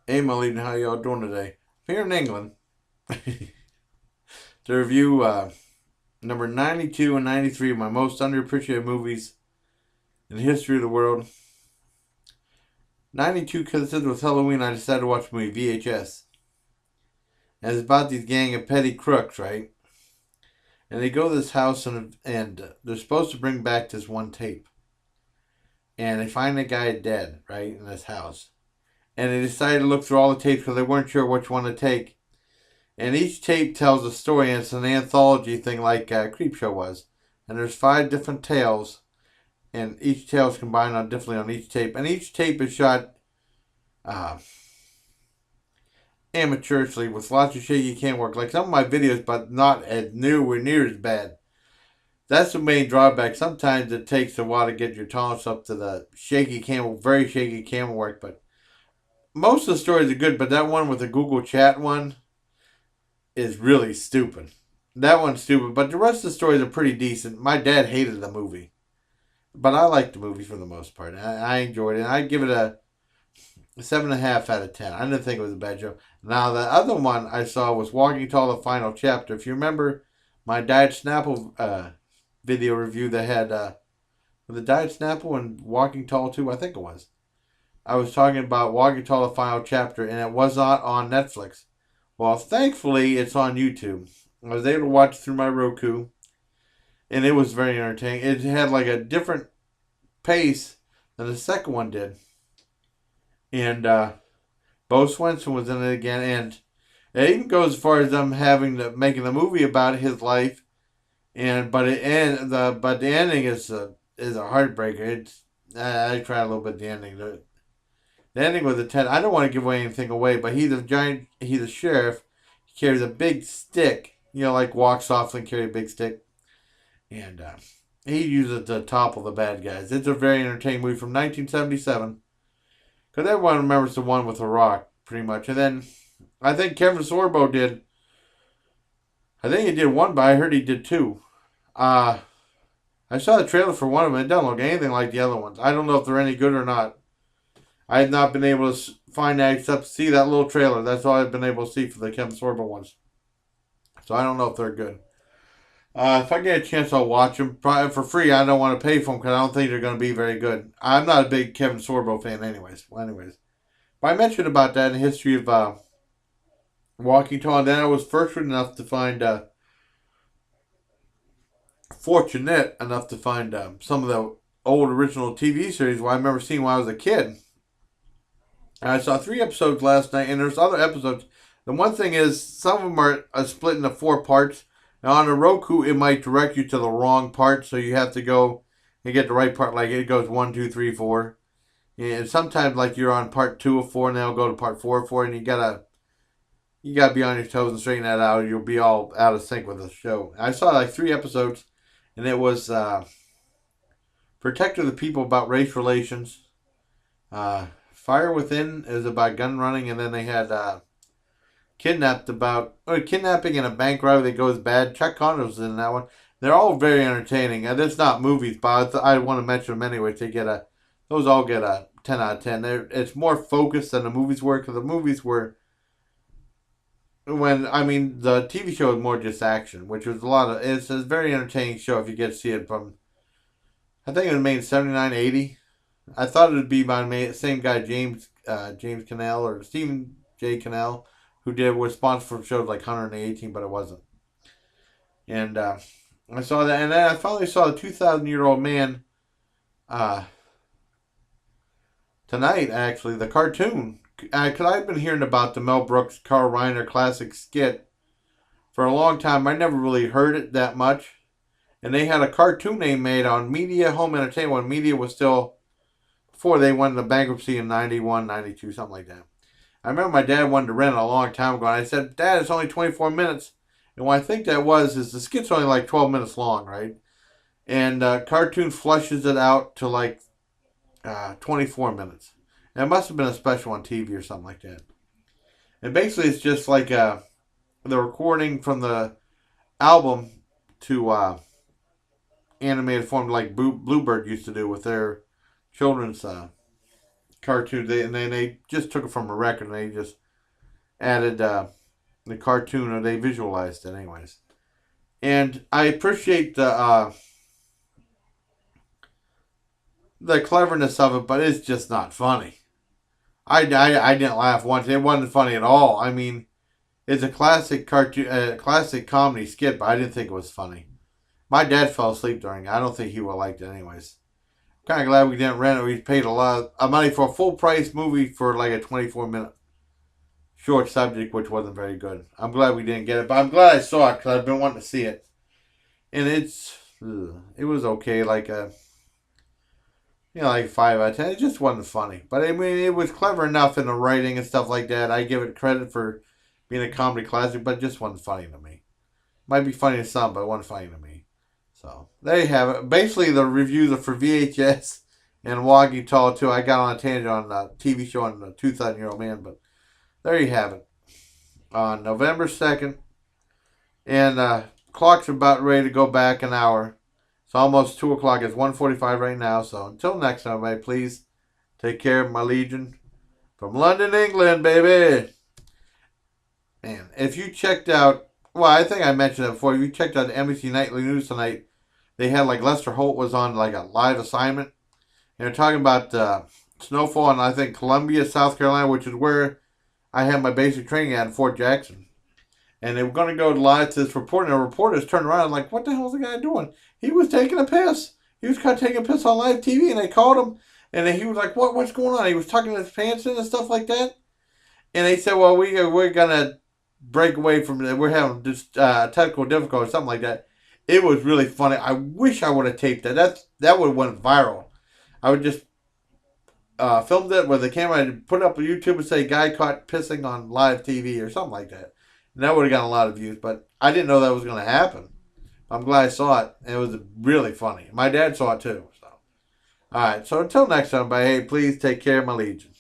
Hey, Malene, how y'all doing today? Here in England to review number 92 and 93 of my most underappreciated movies in the history of the world. 92 because it was Halloween, I decided to watch the movie VHS. And it's about these gang of petty crooks, right? And they go to this house and they're supposed to bring back this one tape. And they find the guy dead, right, in this house. And they decided to look through all the tapes because they weren't sure which one to take. And each tape tells a story, and it's an anthology thing like Creepshow was. And there's 5 different tales, and each tale is combined on differently on each tape. And each tape is shot uh, amateurishly with lots of shaky cam work, like some of my videos, but not as nowhere near as bad. That's the main drawback. Sometimes it takes a while to get your tolerance up to the shaky camera, very shaky camera work. But most of the stories are good. But that one with the Google Chat one is really stupid. That one's stupid, but the rest of the stories are pretty decent. My dad hated the movie, but I liked the movie for the most part. I enjoyed it. I'd give it a 7.5 out of 10. I didn't think it was a bad show. Now the other one I saw was Walking Tall: The Final Chapter. If you remember my Diet Snapple video review that had the Diet Snapple and Walking Tall 2, I think it was. I was talking about Walking Tall: The Final Chapter, and it was not on Netflix. Well, thankfully, it's on YouTube. I was able to watch it through my Roku, and it was very entertaining. It had like a different pace than the second one did. And Bo Swenson was in it again, and it even goes as far as them making the movie about his life. And but the ending is a heartbreaker. It's I cried a little bit at the ending. The ending was a 10. I don't want to give away anything away, but he's a giant. He's a sheriff. He carries a big stick. Like walk softly and carry a big stick, and he uses it to topple the bad guys. It's a very entertaining movie from 1977. Because everyone remembers the one with the Rock, pretty much. And then I think Kevin Sorbo did. I think he did one, but I heard he did two. Uh, I saw the trailer for one of them. It doesn't look anything like the other ones. I don't know if they're any good or not. I have not been able to find that except see that little trailer. That's all I've been able to see for the Kevin Sorbo ones. So I don't know if they're good. If I get a chance, I'll watch them. Probably for free. I don't want to pay for them because I don't think they're going to be very good. I'm not a big Kevin Sorbo fan, anyways. Well, anyways, but I mentioned about that in the history of Walking Tall. And then I was fortunate enough to find some of the old original TV series I remember seeing when I was a kid. And I saw 3 episodes last night, and there's other episodes. The one thing is, some of them are split into 4 parts. Now on the Roku, it might direct you to the wrong part, so you have to go and get the right part. Like it goes 1, 2, 3, 4, and sometimes like you're on part 2 of 4, and they'll go to part 4 of 4, and you gotta be on your toes and straighten that out, or you'll be all out of sync with the show. I saw like 3 episodes, and it was Protector of the People about race relations. Fire Within is about gun running, and then they had kidnapping in a bank robbery that goes bad. Chuck Connors was in that one. They're all very entertaining, and it's not movies, but I want to mention them anyway. Those all get a 10 out of 10. It's more focused than the movies were, because the movies were the TV show is more just action, which was it's a very entertaining show if you get to see it from. I think it was made in 79, 80. I thought it would be by the same guy, James Cannell or Stephen J. Cannell, who was responsible for shows like 118, but it wasn't. And I saw that, and then I finally saw a 2,000-year-old man tonight, actually, the cartoon. Because I've been hearing about the Mel Brooks, Carl Reiner classic skit for a long time. I never really heard it that much. And they had a cartoon they made on Media Home Entertainment when Media was still, before they went into bankruptcy in 91, 92, something like that. I remember my dad wanted to rent it a long time ago, and I said, Dad, it's only 24 minutes. And what I think that is the skit's only like 12 minutes long, right? And cartoon flushes it out to like 24 minutes. And it must have been a special on TV or something like that. And basically, it's just like the recording from the album to animated form, like Bluebird used to do with their children's cartoon. And then they just took it from a record and they just added the cartoon, or they visualized it, anyways. And I appreciate the cleverness of it, but it's just not funny. I didn't laugh once. It wasn't funny at all. I mean, it's a classic cartoon, classic comedy skit, but I didn't think it was funny. My dad fell asleep during it. I don't think he would have liked it anyways. Kind of glad we didn't rent it. We paid a lot of money for a full price movie for like a 24-minute short subject, which wasn't very good. I'm glad we didn't get it, but I'm glad I saw it because I've been wanting to see it. And it was okay, like a like 5 out of 10. It just wasn't funny, but I mean, it was clever enough in the writing and stuff like that. I give it credit for being a comedy classic, but it just wasn't funny to me. Might be funny to some, but it wasn't funny to me. So there you have it. Basically, the reviews are for VHS and Walking Tall too. I got on a tangent on a TV show on the 2,000-year-old man, but there you have it. On November 2nd, and clock's about ready to go back an hour. It's almost 2 o'clock. It's 1:45 right now. So until next time, everybody, please take care of my legion. From London, England, baby. Man, if you checked out, well, I think I mentioned it before. If you checked out the NBC Nightly News tonight, they had like Lester Holt was on like a live assignment. And they're talking about snowfall in, I think, Columbia, South Carolina, which is where I had my basic training at in Fort Jackson. And they were going to go live to this reporter, and the reporters turned around and like, what the hell is the guy doing? He was taking a piss. He was kind of taking a piss on live TV, and they called him, and he was like, what's going on? He was tucking his pants in and stuff like that. And they said, well, we're going to break away from it. We're having just technical difficulties, something like that. It was really funny. I wish I would have taped that. That would have went viral. I would just filmed it with a camera and put it up on YouTube and say, guy caught pissing on live TV or something like that. And that would have gotten a lot of views, but I didn't know that was going to happen. I'm glad I saw it. It was really funny. My dad saw it too. So, all right. So until next time, hey, please take care of my legion.